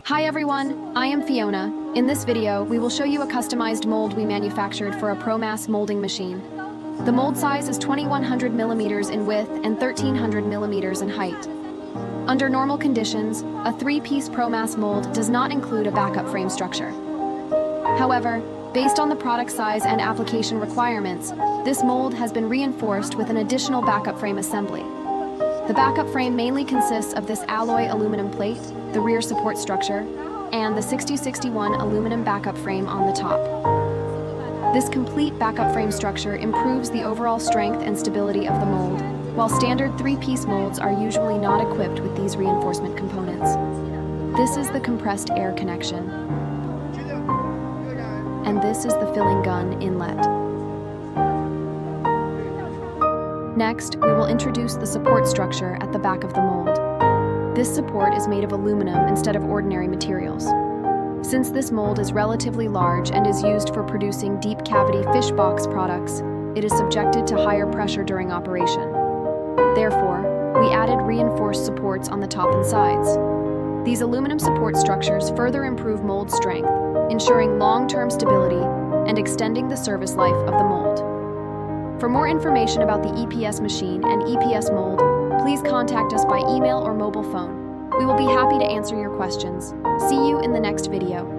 Hi everyone, I am Fiona. In this video, we will show you a customized mold we manufactured for a Promass molding machine. The mold size is 2100 millimeters in width and 1300 millimeters in height. Under normal conditions, a 3-piece Promass mold does not include a backup frame structure. However, based on the product size and application requirements, this mold has been reinforced with an additional backup frame assembly. The backup frame mainly consists of this alloy aluminum plate, the rear support structure, and the 6061 aluminum backup frame on the top. This complete backup frame structure improves the overall strength and stability of the mold, while standard 3-piece molds are usually not equipped with these reinforcement components. This is the compressed air connection, and this is the filling gun inlet. Next, we will introduce the support structure at the back of the mold. This support is made of aluminum instead of ordinary materials. Since this mold is relatively large and is used for producing deep cavity fish box products, it is subjected to higher pressure during operation. Therefore, we added reinforced supports on the top and sides. These aluminum support structures further improve mold strength, ensuring long-term stability and extending the service life of the mold. For more information about the EPS machine and EPS mold, please contact us by email or mobile phone. We will be happy to answer your questions. See you in the next video.